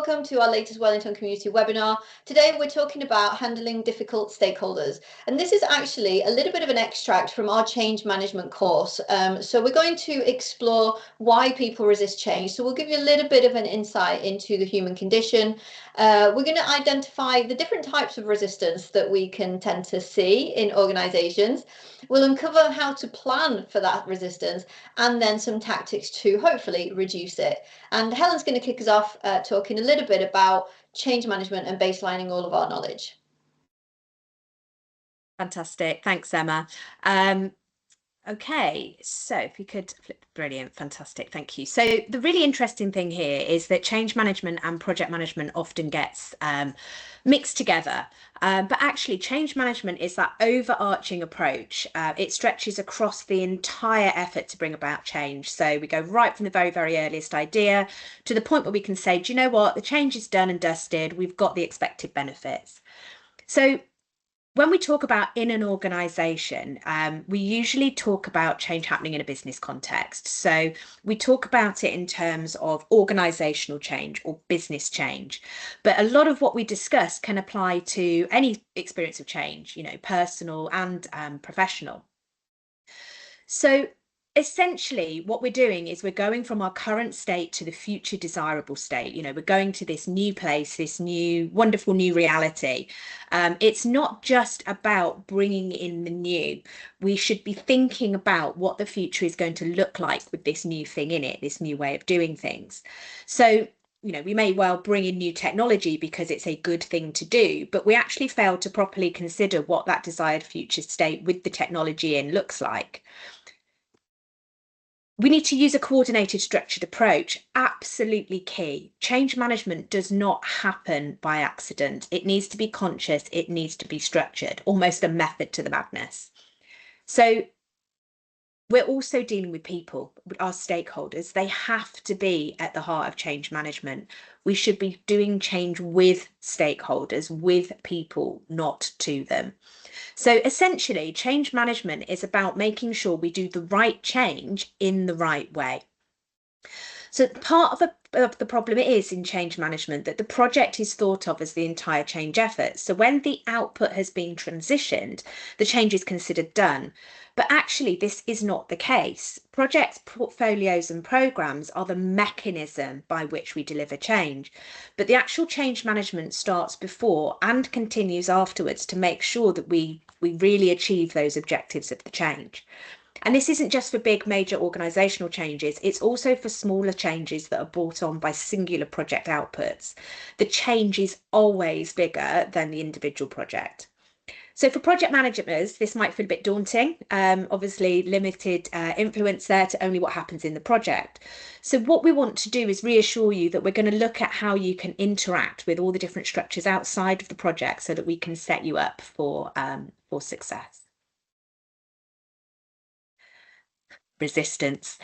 welcome to our latest Wellingtone community webinar. Today we're talking about handling difficult stakeholders, and this is actually a little bit of an extract from our change management course. So we're going to explore why people resist change. So we'll give you a little bit of an insight into the human condition. We're going to identify the different types of resistance that we can tend to see in organizations. We'll uncover how to plan for that resistance and then some tactics to hopefully reduce it. And Helen's going to kick us off talking a little bit about change management and baselining all of our knowledge. Fantastic. Thanks, Emma. Okay, so if you could flip, brilliant, fantastic, thank you. So the really interesting thing here is that change management and project management often gets mixed together, but actually change management is that overarching approach. It stretches across the entire effort to bring about change. So we go right from the very, very earliest idea to the point where we can say, do you know what, the change is done and dusted, we've got the expected benefits. So when we talk about in an organization, we usually talk about change happening in a business context. So we talk about it in terms of organizational change or business change. But a lot of what we discuss can apply to any experience of change, you know, personal and professional. So essentially what we're doing is we're going from our current state to the future desirable state. You know, we're going to this new place, this new wonderful new reality. It's not just about bringing in the new. We should be thinking about what the future is going to look like with this new thing in it, this new way of doing things. So you know, we may well bring in new technology because it's a good thing to do, but we actually fail to properly consider what that desired future state with the technology in looks like. We need to use a coordinated, structured approach. Absolutely key. Change management does not happen by accident. It needs to be conscious. It needs to be structured, almost a method to the madness. So we're also dealing with people, our stakeholders. They have to be at the heart of change management. We should be doing change with stakeholders, with people, not to them. So essentially, change management is about making sure we do the right change in the right way. So part of the problem is in change management that the project is thought of as the entire change effort. So when the output has been transitioned, the change is considered done. But actually, this is not the case. Projects, portfolios and programs are the mechanism by which we deliver change. But the actual change management starts before and continues afterwards to make sure that we really achieve those objectives of the change. And this isn't just for big major organisational changes, it's also for smaller changes that are brought on by singular project outputs. The change is always bigger than the individual project. So for project managers, this might feel a bit daunting, obviously limited influence there to only what happens in the project. So what we want to do is reassure you that we're going to look at how you can interact with all the different structures outside of the project so that we can set you up for success. Resistance.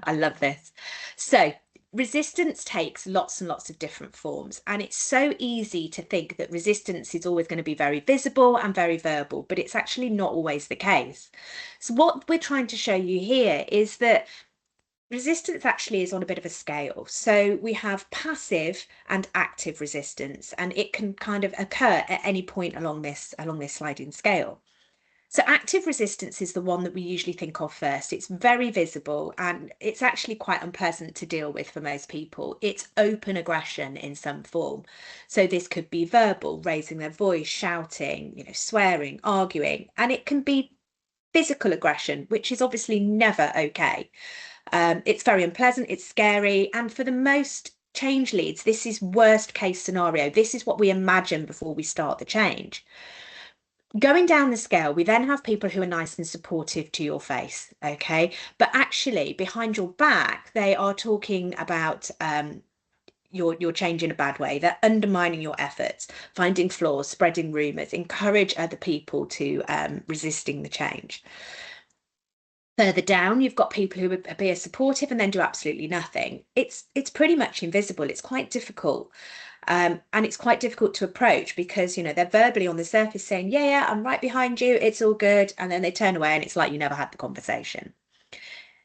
I love this. So resistance takes lots and lots of different forms, and it's so easy to think that resistance is always going to be very visible and very verbal, but it's actually not always the case. So what we're trying to show you here is that resistance actually is on a bit of a scale. So we have passive and active resistance, and it can kind of occur at any point along this sliding scale. So active resistance is the one that we usually think of first. It's very visible and it's actually quite unpleasant to deal with for most people. It's open aggression in some form. So this could be verbal, raising their voice, shouting, you know, swearing, arguing, and it can be physical aggression, which is obviously never okay. It's very unpleasant, it's scary, and for the most change leads, this is worst case scenario. This is what we imagine before we start the change. Going down the scale, we then have people who are nice and supportive to your face, okay? But actually, behind your back, they are talking about your change in a bad way. They're undermining your efforts, finding flaws, spreading rumours, encourage other people to resisting the change. Further down, you've got people who appear supportive and then do absolutely nothing. It's pretty much invisible. It's quite difficult. And it's quite difficult to approach because, you know, they're verbally on the surface saying, yeah, I'm right behind you, it's all good. And then they turn away and it's like you never had the conversation.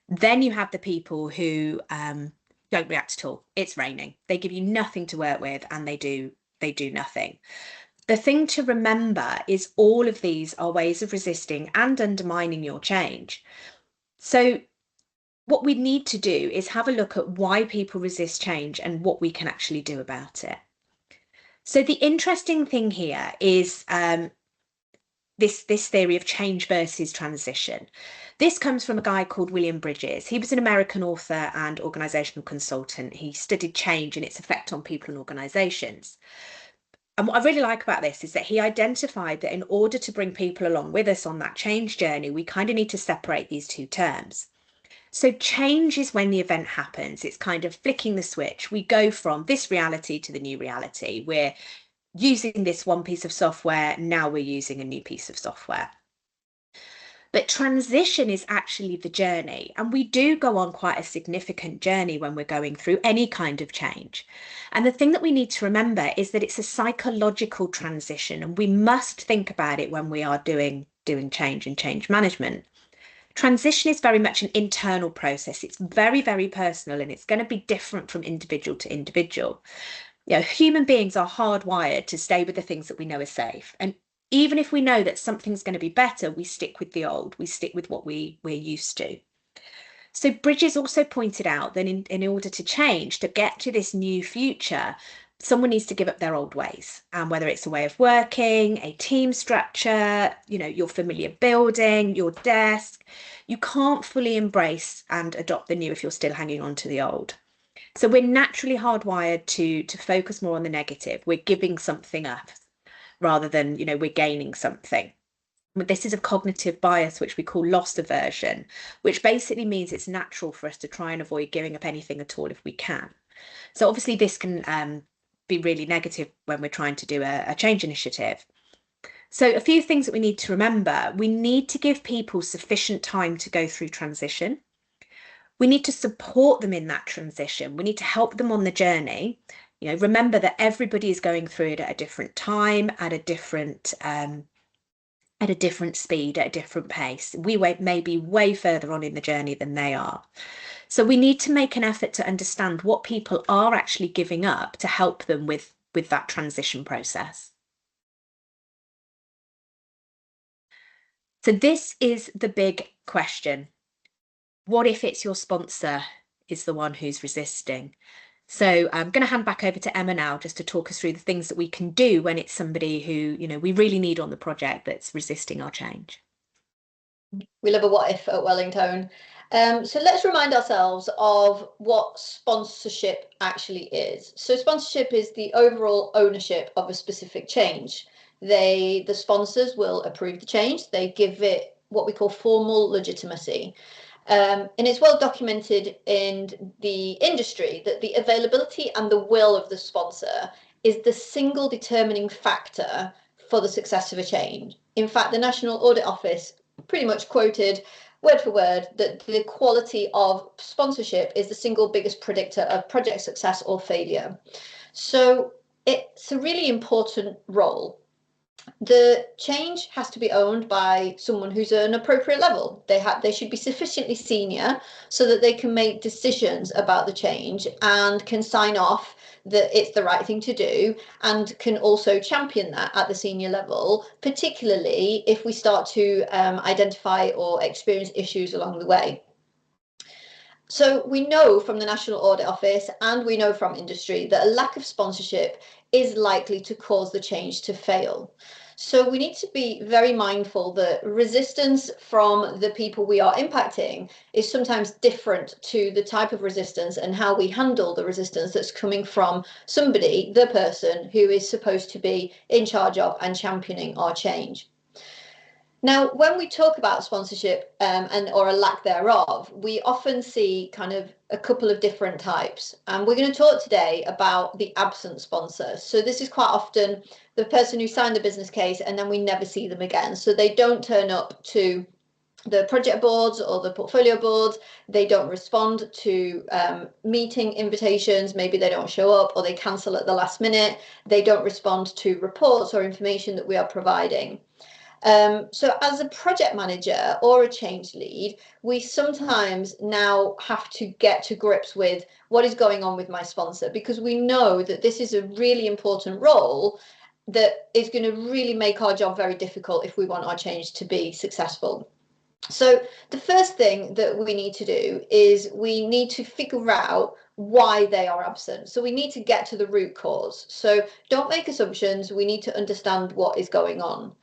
Then you have the people who don't react at all. It's raining. They give you nothing to work with, and they do nothing. The thing to remember is all of these are ways of resisting and undermining your change. So what we need to do is have a look at why people resist change and what we can actually do about it. So the interesting thing here is this theory of change versus transition. This comes from a guy called William Bridges. He was an American author and organizational consultant. He studied change and its effect on people and organizations. And what I really like about this is that he identified that in order to bring people along with us on that change journey, we kind of need to separate these two terms. So change is when the event happens. It's kind of flicking the switch. We go from this reality to the new reality. We're using this one piece of software, now we're using a new piece of software. But transition is actually the journey, and we do go on quite a significant journey when we're going through any kind of change. And the thing that we need to remember is that it's a psychological transition, and we must think about it when we are doing change and change management. Transition is very much an internal process. It's very, very personal, and it's going to be different from individual to individual. You know, human beings are hardwired to stay with the things that we know are safe. And even if we know that something's going to be better, we stick with the old, we stick with what we're used to. So Bridges also pointed out that in order to change, to get to this new future, someone needs to give up their old ways, and whether it's a way of working, a team structure, you know, your familiar building, your desk, you can't fully embrace and adopt the new if you're still hanging on to the old. So we're naturally hardwired to focus more on the negative. We're giving something up rather than, you know, we're gaining something. This is a cognitive bias, which we call loss aversion, which basically means it's natural for us to try and avoid giving up anything at all if we can. So obviously this can be really negative when we're trying to do a change initiative. So a few things that we need to remember: we need to give people sufficient time to go through transition. We need to support them in that transition. We need to help them on the journey. You know, remember that everybody is going through it at a different time, at a different speed, at a different pace. We may be way further on in the journey than they are. So we need to make an effort to understand what people are actually giving up to help them with that transition process. So this is the big question. What if it's your sponsor is the one who's resisting? So I'm going to hand back over to Emma now, just to talk us through the things that we can do when it's somebody who, you know, we really need on the project that's resisting our change. We love a what if at Wellingtone. So let's remind ourselves of what sponsorship actually is. So sponsorship is the overall ownership of a specific change. The sponsors will approve the change. They give it what we call formal legitimacy. And it's well documented in the industry that the availability and the will of the sponsor is the single determining factor for the success of a change. In fact, the National Audit Office pretty much quoted word for word that the quality of sponsorship is the single biggest predictor of project success or failure. So it's a really important role. The change has to be owned by someone who's at an appropriate level. They should be sufficiently senior so that they can make decisions about the change and can sign off that it's the right thing to do, and can also champion that at the senior level, particularly if we start to identify or experience issues along the way. So we know from the National Audit Office, and we know from industry, that a lack of sponsorship is likely to cause the change to fail. So we need to be very mindful that resistance from the people we are impacting is sometimes different to the type of resistance and how we handle the resistance that's coming from somebody, the person who is supposed to be in charge of and championing our change. Now, when we talk about sponsorship or a lack thereof, we often see kind of a couple of different types. And we're going to talk today about the absent sponsor. So this is quite often the person who signed the business case and then we never see them again. So they don't turn up to the project boards or the portfolio boards. They don't respond to meeting invitations. Maybe they don't show up, or they cancel at the last minute. They don't respond to reports or information that we are providing. So as a project manager or a change lead, we sometimes now have to get to grips with what is going on with my sponsor, because we know that this is a really important role that is going to really make our job very difficult if we want our change to be successful. So the first thing that we need to do is we need to figure out why they are absent. So we need to get to the root cause. So don't make assumptions. We need to understand what is going on.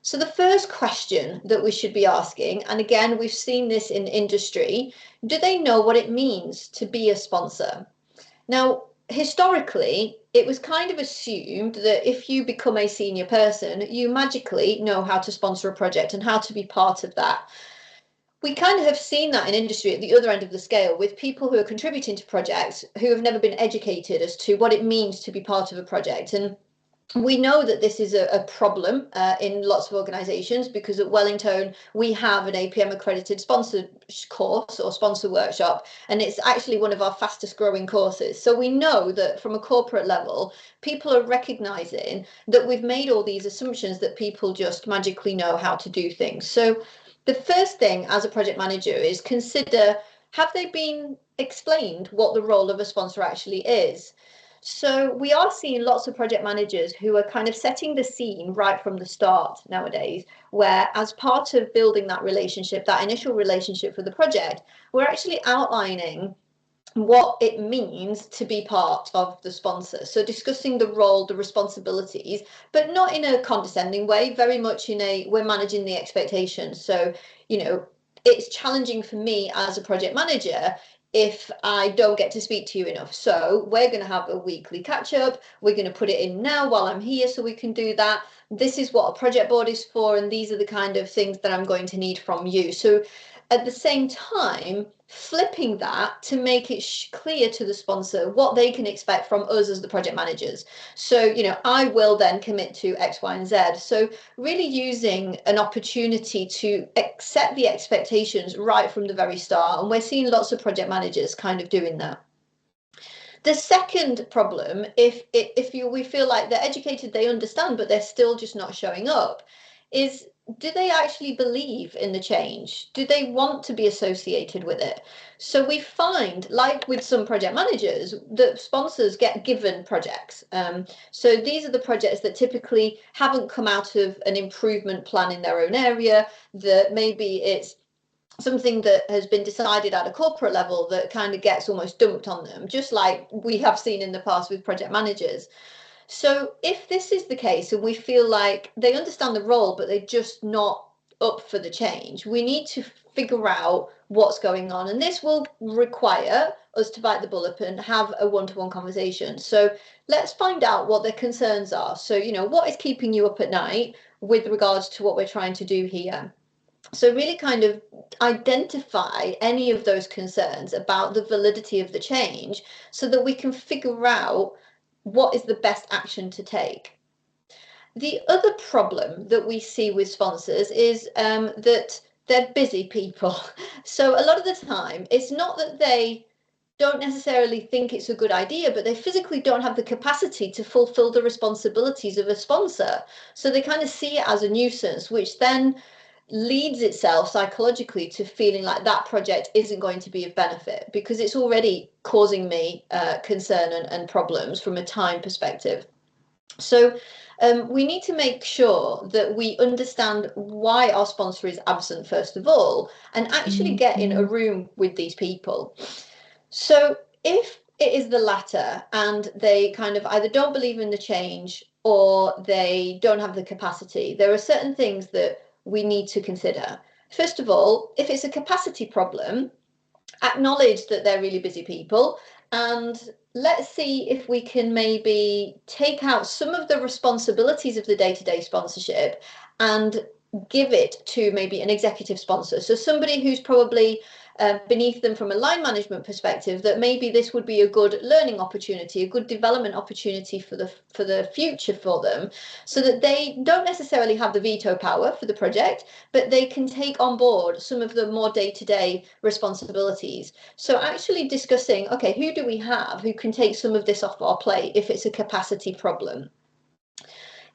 So the first question that we should be asking, and again, we've seen this in industry, do they know what it means to be a sponsor? Now, historically, it was kind of assumed that if you become a senior person, you magically know how to sponsor a project and how to be part of that. We kind of have seen that in industry at the other end of the scale, with people who are contributing to projects who have never been educated as to what it means to be part of a project. And we know that this is a problem in lots of organisations, because at Wellingtone we have an APM accredited sponsor course or sponsor workshop, and it's actually one of our fastest growing courses. So we know that from a corporate level, people are recognising that we've made all these assumptions that people just magically know how to do things. So the first thing as a project manager is consider, have they been explained what the role of a sponsor actually is? So we are seeing lots of project managers who are kind of setting the scene right from the start nowadays, where as part of building that relationship, that initial relationship for the project, we're actually outlining what it means to be part of the sponsor. So discussing the role, the responsibilities, but not in a condescending way, very much in a, we're managing the expectations. So, you know, it's challenging for me as a project manager if I don't get to speak to you enough. So we're going to have a weekly catch up. We're going to put it in now while I'm here so we can do that. This is what a project board is for, and these are the kind of things that I'm going to need from you. So at the same time, flipping that to make it clear to the sponsor what they can expect from us as the project managers. So, you know, I will then commit to X, Y, and Z. So really using an opportunity to set the expectations right from the very start. And we're seeing lots of project managers kind of doing that. The second problem, if we feel like they're educated, they understand, but they're still just not showing up, is, do they actually believe in the change? Do they want to be associated with it? So we find, like with some project managers, that sponsors get given projects. So these are the projects that typically haven't come out of an improvement plan in their own area, that maybe it's something that has been decided at a corporate level that kind of gets almost dumped on them, just like we have seen in the past with project managers. So if this is the case and we feel like they understand the role, but they're just not up for the change, we need to figure out what's going on. And this will require us to bite the bullet and have a one-to-one conversation. So let's find out what their concerns are. So, you know, what is keeping you up at night with regards to what we're trying to do here? So really kind of identify any of those concerns about the validity of the change so that we can figure out what is the best action to take. The other problem that we see with sponsors is that they're busy people. So a lot of the time, it's not that they don't necessarily think it's a good idea, but they physically don't have the capacity to fulfill the responsibilities of a sponsor. So they kind of see it as a nuisance, which then leads itself psychologically to feeling like that project isn't going to be of benefit because it's already causing me concern and problems from a time perspective. So we need to make sure that we understand why our sponsor is absent, first of all, and actually get in a room with these people. So if it is the latter and they kind of either don't believe in the change or they don't have the capacity, there are certain things that we need to consider. First of all, if it's a capacity problem, acknowledge that they're really busy people, and let's see if we can maybe take out some of the responsibilities of the day-to-day sponsorship and give it to maybe an executive sponsor. So somebody who's probably beneath them from a line management perspective, that maybe this would be a good learning opportunity, a good development opportunity for the future for them, so that they don't necessarily have the veto power for the project, but they can take on board some of the more day-to-day responsibilities. So actually discussing, okay, who do we have who can take some of this off our plate if it's a capacity problem?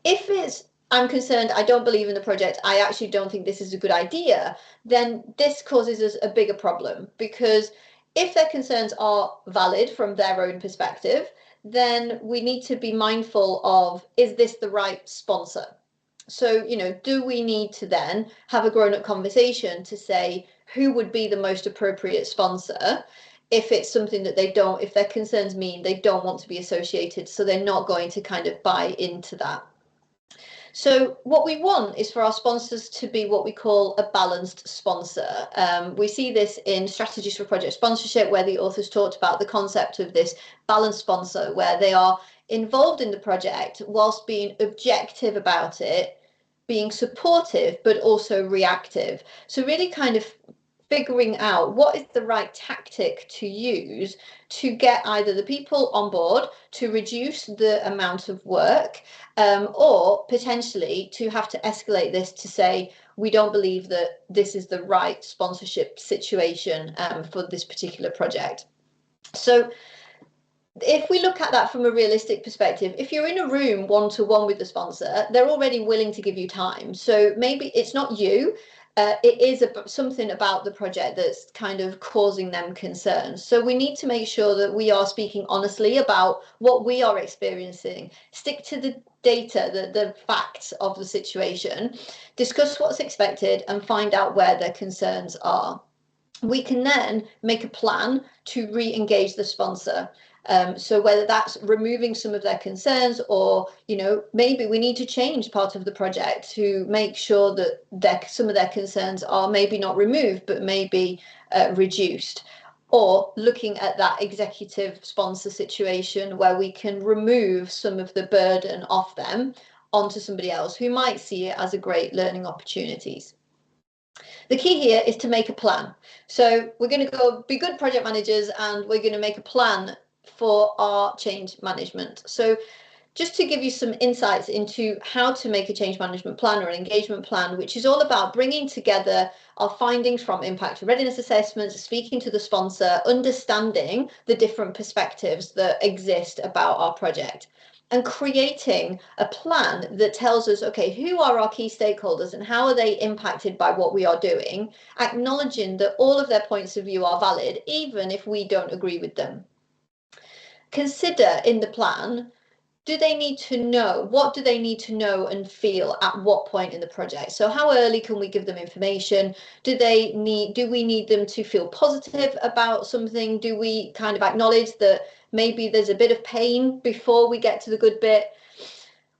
If it's I'm concerned, I don't believe in the project, I actually don't think this is a good idea, then this causes us a bigger problem, because if their concerns are valid from their own perspective, then we need to be mindful of, is this the right sponsor? So, do we need to then have a grown-up conversation to say who would be the most appropriate sponsor if it's something that if their concerns mean they don't want to be associated, so they're not going to kind of buy into that. So what we want is for our sponsors to be what we call a balanced sponsor. We see this in Strategies for Project Sponsorship, where the authors talked about the concept of this balanced sponsor, where they are involved in the project whilst being objective about it, being supportive, but also reactive. So really kind of figuring out what is the right tactic to use to get either the people on board to reduce the amount of work, or potentially to have to escalate this to say, we don't believe that this is the right sponsorship situation for this particular project. So if we look at that from a realistic perspective, if you're in a room one-to-one with the sponsor, they're already willing to give you time. So maybe it's not you, it is something about the project that's kind of causing them concern. So we need to make sure that we are speaking honestly about what we are experiencing. Stick to the data, the facts of the situation, discuss what's expected, and find out where their concerns are. We can then make a plan to re-engage the sponsor. So whether that's removing some of their concerns, or maybe we need to change part of the project to make sure that some of their concerns are maybe not removed but maybe reduced, or looking at that executive sponsor situation where we can remove some of the burden off them onto somebody else who might see it as a great learning opportunities. The key here is to make a plan. So we're going to go be good project managers, and we're going to make a plan for our change management. So just to give you some insights into how to make a change management plan or an engagement plan, which is all about bringing together our findings from impact and readiness assessments, speaking to the sponsor, understanding the different perspectives that exist about our project, and creating a plan that tells us, okay, who are our key stakeholders and how are they impacted by what we are doing, acknowledging that all of their points of view are valid, even if we don't agree with them. Consider in the plan, what do they need to know and feel at what point in the project? So how early can we give them information? Do we need them to feel positive about something? Do we kind of acknowledge that maybe there's a bit of pain before we get to the good bit?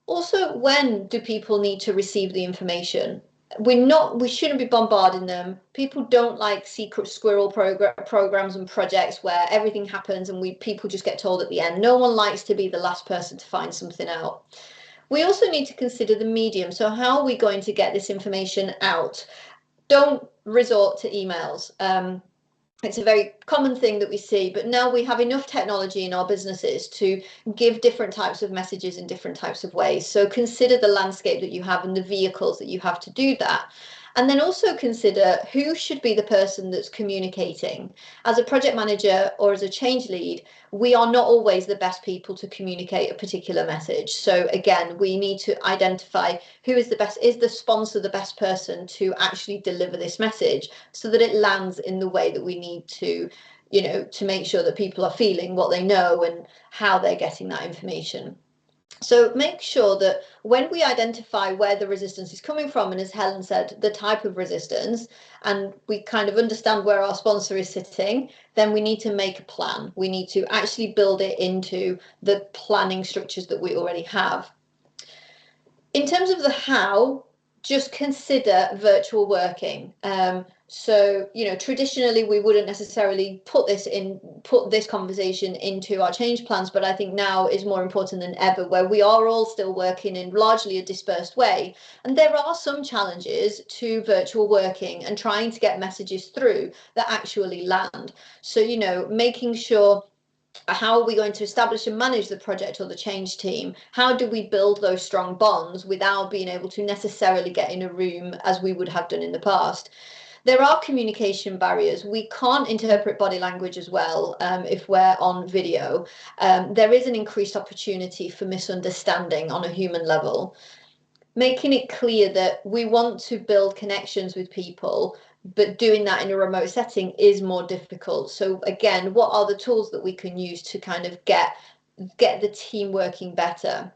Also, when do people need to receive the information? We shouldn't be bombarding them. People don't like secret squirrel programs and projects where everything happens and people just get told at the end. No one likes to be the last person to find something out. We also need to consider the medium. So how are we going to get this information out? Don't resort to emails. It's a very common thing that we see, but now we have enough technology in our businesses to give different types of messages in different types of ways. So consider the landscape that you have and the vehicles that you have to do that. And then also consider who should be the person that's communicating. As a project manager or as a change lead, we are not always the best people to communicate a particular message. So again, we need to identify who is the sponsor the best person to actually deliver this message so that it lands in the way that we need to, to make sure that people are feeling what they know and how they're getting that information. So make sure that when we identify where the resistance is coming from, and as Helen said, the type of resistance, and we kind of understand where our sponsor is sitting, then we need to make a plan. We need to actually build it into the planning structures that we already have. In terms of the how, just consider virtual working. So, traditionally we wouldn't necessarily put this conversation into our change plans, but I think now is more important than ever, where we are all still working in largely a dispersed way. And there are some challenges to virtual working and trying to get messages through that actually land. So, making sure, how are we going to establish and manage the project or the change team? How do we build those strong bonds without being able to necessarily get in a room as we would have done in the past? There are communication barriers. We can't interpret body language as well if we're on video. There is an increased opportunity for misunderstanding on a human level. making it clear that we want to build connections with people, but doing that in a remote setting is more difficult. So again, what are the tools that we can use to kind of get the team working better?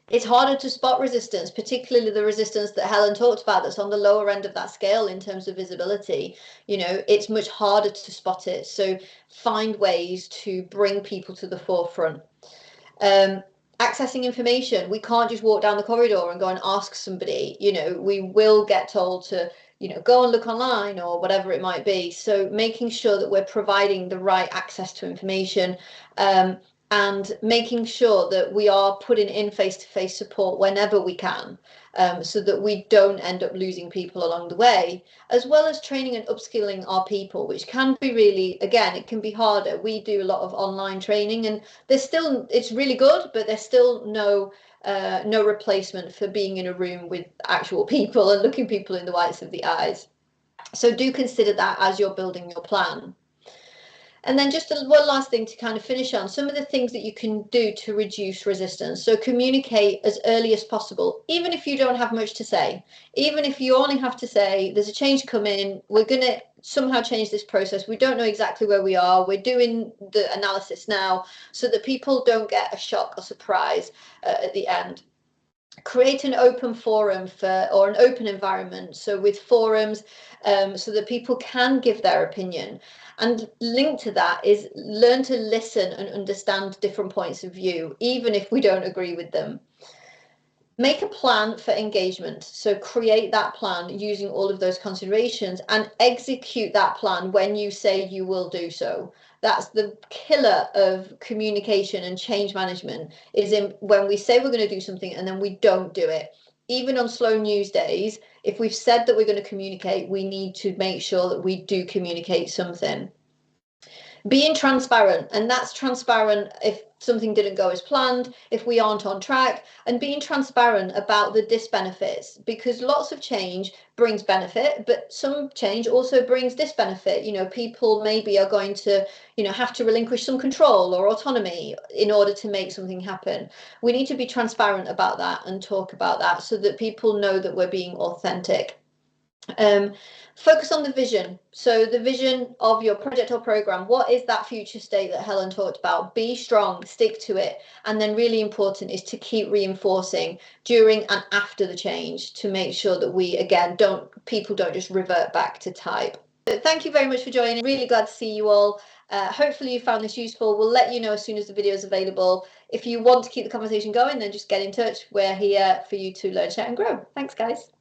It's harder to spot resistance, particularly the resistance that Helen talked about that's on the lower end of that scale in terms of visibility. You know, it's much harder to spot it. So find ways to bring people to the forefront. Accessing information, we can't just walk down the corridor and go and ask somebody. You know, we will get told to, you know, go and look online or whatever it might be. So making sure that we're providing the right access to information, and making sure that we are putting in face-to-face support whenever we can, so that we don't end up losing people along the way, as well as training and upskilling our people, which can be really, again, it can be harder. We do a lot of online training, and it's really good, but there's still no replacement for being in a room with actual people and looking people in the whites of the eyes. So do consider that as you're building your plan. And then just one last thing to kind of finish on, some of the things that you can do to reduce resistance. So communicate as early as possible, even if you don't have much to say, even if you only have to say, there's a change coming, we're going to somehow change this process. We don't know exactly where we are. We're doing the analysis now, so that people don't get a shock or surprise at the end. Create an open forum or an open environment, so with forums, so that people can give their opinion. And linked to that is learn to listen and understand different points of view, even if we don't agree with them. Make a plan for engagement. So create that plan using all of those considerations and execute that plan when you say you will do so. That's the killer of communication and change management, is in when we say we're going to do something and then we don't do it. Even on slow news days, if we've said that we're going to communicate, we need to make sure that we do communicate something. Being transparent, and that's transparent if something didn't go as planned, if we aren't on track, and being transparent about the disbenefits, because lots of change brings benefit, but some change also brings disbenefit. You know, people maybe are going to, you know, have to relinquish some control or autonomy in order to make something happen. We need to be transparent about that and talk about that so that people know that we're being authentic. Focus on the vision. So the vision of your project or program, what is that future state that Helen talked about? Be strong, stick to it. And then really important is to keep reinforcing during and after the change to make sure that we, again, people don't just revert back to type. But thank you very much for joining. Really glad to see you all. Hopefully you found this useful. We'll let you know as soon as the video is available. If you want to keep the conversation going, then just get in touch. We're here for you to learn, share and grow. Thanks, guys.